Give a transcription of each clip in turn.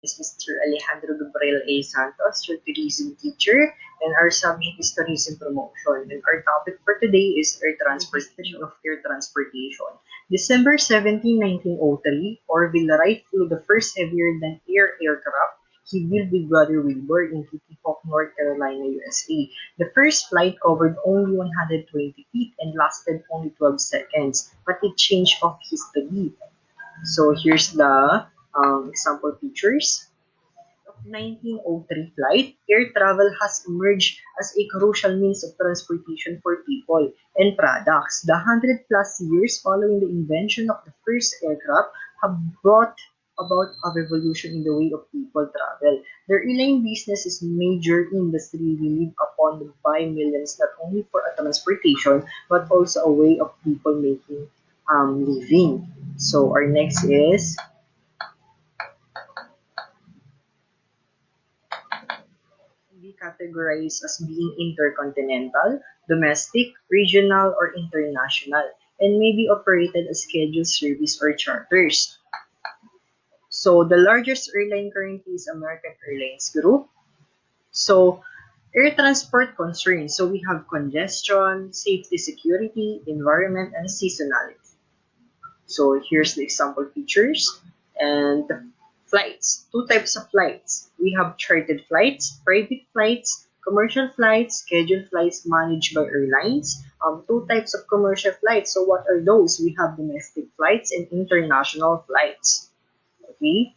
is Mr. Alejandro Gabriel A. Santos, your tourism teacher, and our subject is tourism promotion. And our topic for today is air transportation of air transportation. December 17, 1903, Orville Wright flew the first heavier-than-air aircraft he built with Brother Wilbur in Kitty Hawk, North Carolina, USA. The first flight covered only 120 feet and lasted only 12 seconds, but it changed off history. So here's the example pictures. Of 1903 flight, air travel has emerged as a crucial means of transportation for people and products. The 100-plus years following the invention of the first aircraft have brought about a revolution in the way of people travel. The airline business is a major industry relied upon by millions not only for a transportation but also a way of people making living. So our next is be categorized as being intercontinental, domestic, regional, or international, and may be operated as scheduled service or charters. So the largest airline currently is American Airlines Group. So air transport concerns. So we have congestion, safety, security, environment, and seasonality. So here's the example features and the flights. Two types of flights. We have chartered flights, private flights, commercial flights, scheduled flights managed by airlines. Two types of commercial flights. So what are those? We have domestic flights and international flights. Okay.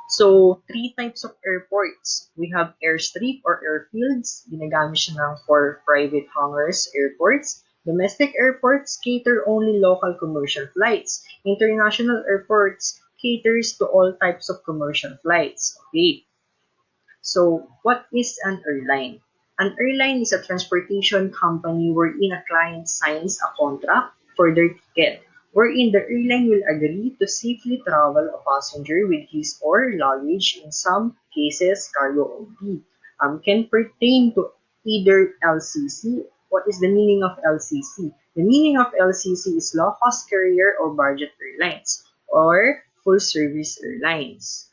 So, three types of airports. We have airstrip or airfields, ginagamit siya lang for private hangars, airports. Domestic airports cater only local commercial flights. International airports caters to all types of commercial flights. Okay. So, what is an airline? An airline is a transportation company wherein a client signs a contract for their ticket, wherein the airline will agree to safely travel a passenger with his or luggage, in some cases cargo only, can pertain to either LCC. What is the meaning of LCC? The meaning of LCC is low cost carrier or budget airlines or full service airlines.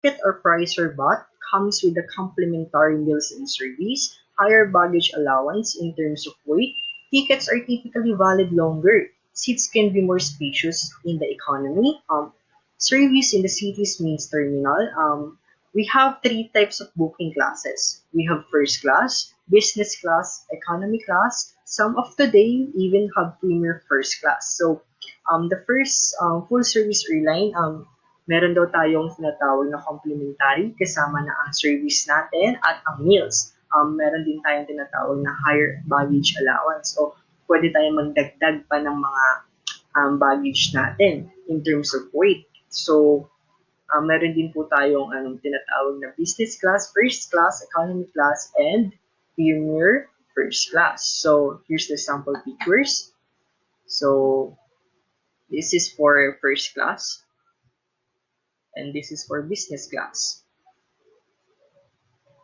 Ticket or price or bought comes with a complimentary meals and service, higher baggage allowance in terms of weight. Tickets are typically valid longer. Seats can be more spacious in the economy. Service in the city's main terminal. We have three types of booking classes. We have first class, business class, economy class. Some of today even have premier first class. So, the first full service airline, meron daw tayong tinatawag na complimentary kasama na ang service natin at ang meals. Meron din tayong tinatawag na higher baggage allowance. So, pwede tayong magdagdag pa ng mga baggage natin in terms of weight. So, meron din po tayong tinatawag na business class, first class, economy class, and premier first class. So, here's the sample pictures. So, this is for first class. And this is for business class.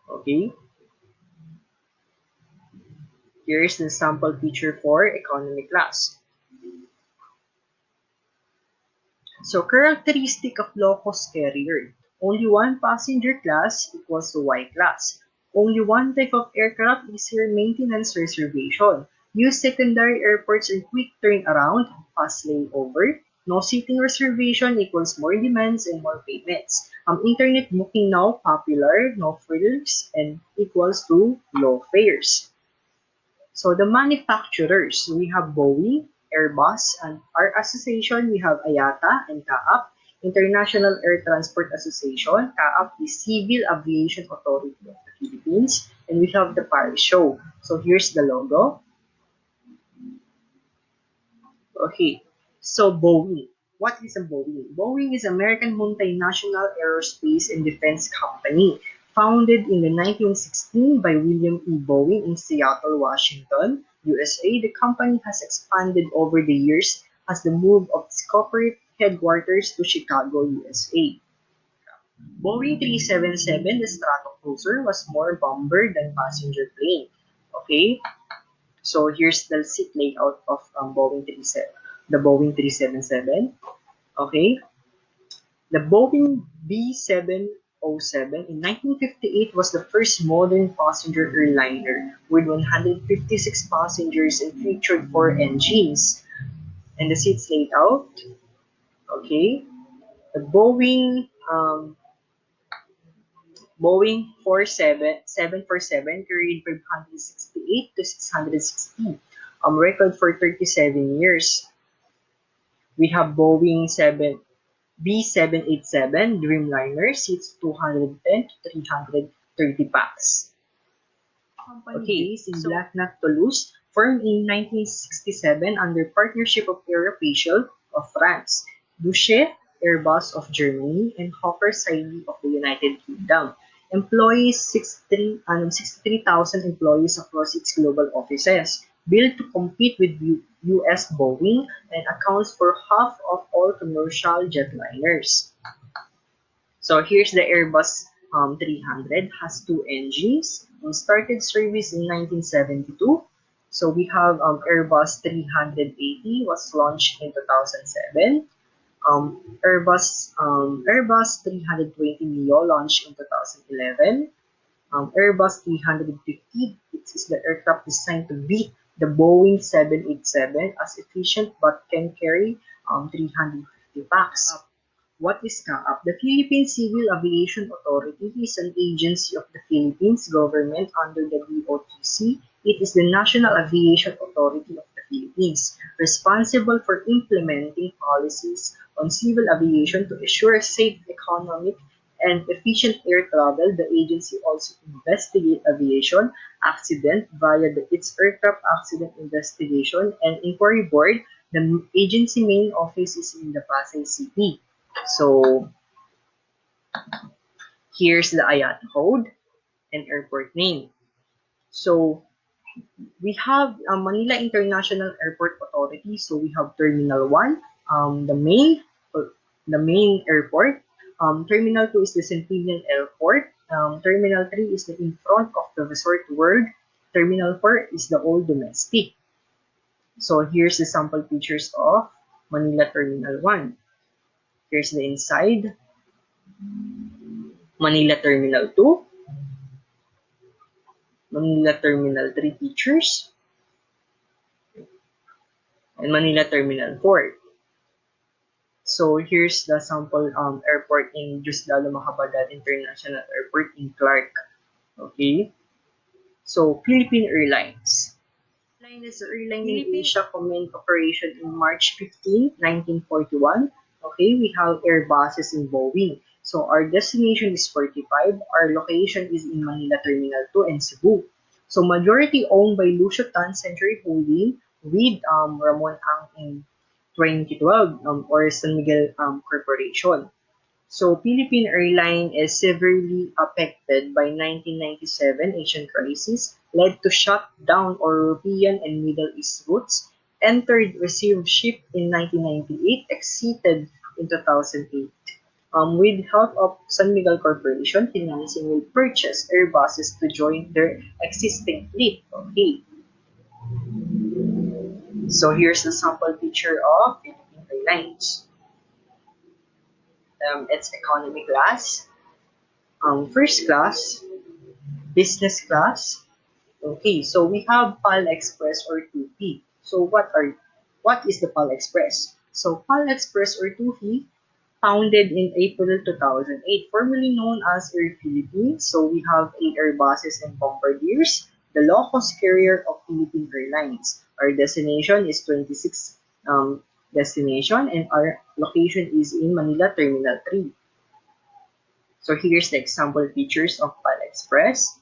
Okay. Here's the sample picture for economy class. So, characteristic of low-cost carrier. Only one passenger class equals to Y class. Only one type of aircraft, easier maintenance reservation. Use secondary airports and quick turnaround, fast layover. No seating reservation equals more demands and more payments. Internet booking now popular, no frills, and equals to low fares. So the manufacturers, we have Boeing, Airbus, and our association, we have IATA and CAAP, International Air Transport Association. CAAP is Civil Aviation Authority of the Philippines, and we have the Paris Show. So here's the logo. Okay, so Boeing. What is a Boeing? Boeing is American multinational aerospace and defense company. Founded in the 1916 by William E. Boeing in Seattle, Washington, USA, the company has expanded over the years as the move of its corporate headquarters to Chicago, USA. Boeing 377, the Stratocruiser, was more bomber than passenger plane. Okay, so here's the seat layout of the Boeing 377. Okay, The Boeing B707 in 1958 was the first modern passenger airliner with 156 passengers and featured 4 engines. And the seats laid out. Okay. The Boeing 747 carried 568 to 660, record for 37 years. We have Boeing B787 Dreamliner, seats 210 to 330 packs. Okay, based in Black Knot, Toulouse, formed in 1967 under partnership of Aerospatiale of France, Douche Airbus of Germany, and Hawker Siddeley of the United Kingdom. Employees 63,000 employees across its global offices, built to compete with US Boeing and accounts for half of all commercial jetliners. So here's the Airbus 300, has 2 engines, started service in 1972. So we have Airbus 380 was launched in 2007. Airbus 320 Neo launched in 2011. Airbus 350, this is the aircraft designed to beat the Boeing 787 as efficient but can carry 350 packs. What is CAAP? The Philippine Civil Aviation Authority is an agency of the Philippines government under the DOTC. It is the National Aviation Authority of the Philippines, responsible for implementing policies on civil aviation to ensure safe, economic, and efficient air travel. The agency also investigates aviation accident via its Aircraft Accident Investigation and Inquiry Board. The agency main office is in the Pasay City. So here's the IATA code and airport name. So we have Manila International Airport Authority. So we have Terminal 1, the main airport. Terminal 2 is the Centennial Airport. Terminal 3 is the in front of the Resort World. Terminal 4 is the Old Domestic. So here's the sample pictures of Manila Terminal 1. Here's the inside. Manila Terminal 2, Manila Terminal 3 pictures, and Manila Terminal 4. So here's the sample airport in Diosdado Macapagal International Airport in Clark. Okay. So Philippine Airlines. Airline is the airline in Asia commenced operation in March 15, 1941. Okay, we have Airbuses in Boeing. So our destination is 45. Our location is in Manila Terminal 2 and Cebu. So majority owned by Lucio Tan Century Holding with Ramon Ang in 2012 or San Miguel Corporation. So Philippine Airline is severely affected by 1997 Asian crisis, led to shut down European and Middle East routes, entered receivership in 1998, exited in 2008. With help of San Miguel Corporation, financing will purchase Airbuses to join their existing fleet. Okay. So here's a sample picture of Philippine Airlines. It's economy class, first class, business class. Okay, so we have PAL Express or 2P. So what is the PAL Express? So PAL Express or 2P, founded in April 2008, formerly known as Air Philippines. So we have 8 Airbuses and Bombardiers, the low-cost carrier of Philippine Airlines. Our destination is 26 destination and our location is in Manila Terminal 3. So here's the example features of PAL Express.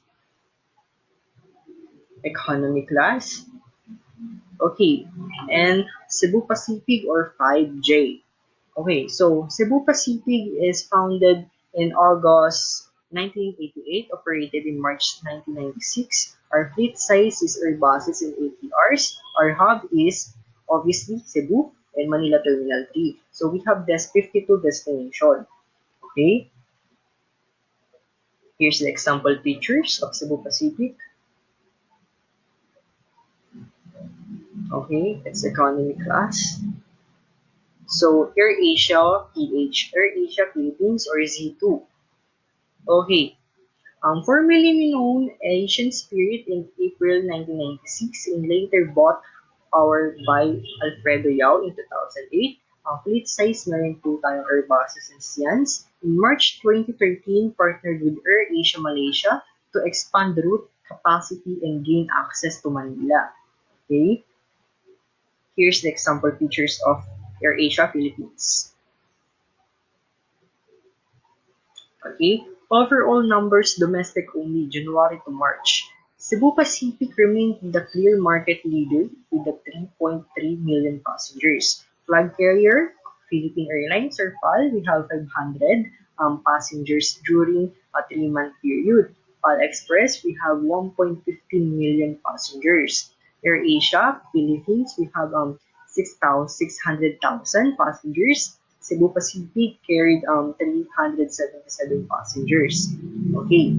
Economy class. Okay, and Cebu Pacific or 5J. Okay, so Cebu Pacific is founded in August 1988, operated in March 1996. Our fleet size is Airbuses and ATRs. Our hub is obviously Cebu and Manila Terminal 3. So we have this 52 destination. Okay, here's the example features of Cebu Pacific. Okay, it's economy class. So, AirAsia, PH, AirAsia Philippines, or Z2. Okay. Formerly known Asian Spirit in April 1996 and later bought powered by Alfredo Yao in 2008. Fleet size meron po tayong Airbuses and Sians. In March 2013, partnered with AirAsia Malaysia to expand route capacity and gain access to Manila. Okay? Here's the example pictures of AirAsia Philippines. Okay? Overall numbers domestic only January to March. Cebu Pacific remained the clear market leader with the 3.3 million passengers. Flag carrier, Philippine Airlines or PAL, we have 500 passengers during a 3-month period. PAL Express, we have 1.15 million passengers. AirAsia, Philippines, we have 600,000 passengers. Cebu Pacific carried 377 passengers. Okay.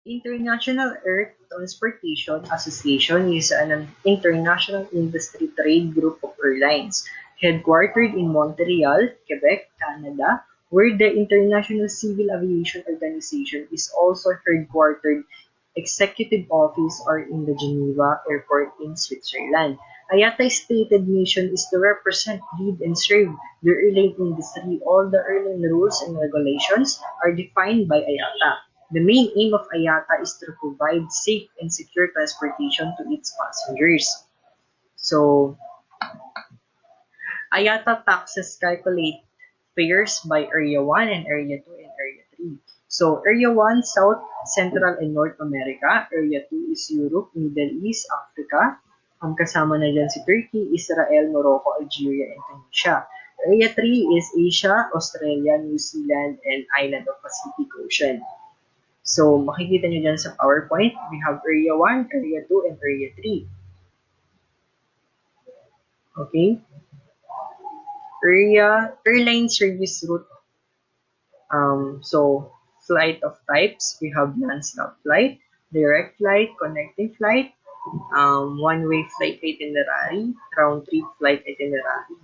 International Air Transportation Association is an international industry trade group of airlines headquartered in Montreal, Quebec, Canada, where the International Civil Aviation Organization is also headquartered. Executive office are in the Geneva Airport in Switzerland. IATA's stated mission is to represent, lead, and serve the airline industry. All the airline rules and regulations are defined by IATA. The main aim of IATA is to provide safe and secure transportation to its passengers. So, IATA taxes calculate fares by Area 1 and Area 2 and Area 3. So, Area 1, South, Central, and North America. Area 2 is Europe, Middle East, Africa. Kasama na dyan si Turkey, Israel, Morocco, Algeria, and Tunisia. Area 3 is Asia, Australia, New Zealand, and Island of Pacific Ocean. So, makikita nyo dyan sa PowerPoint, we have Area 1, Area 2, and Area 3. Okay? Airline service route. So, flight of types, we have non-stop flight, direct flight, connecting flight, one-way flight itinerary, round-trip flight itinerary.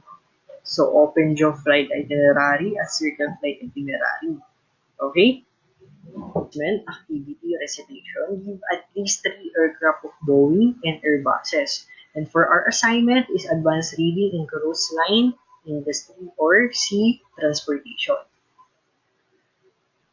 So, open jaw flight itinerary, a circle flight itinerary. Okay? Activity recitation, give at least 3 aircraft of Boeing and Airbuses. And for our assignment is advanced reading in cruise line, industry, or sea transportation.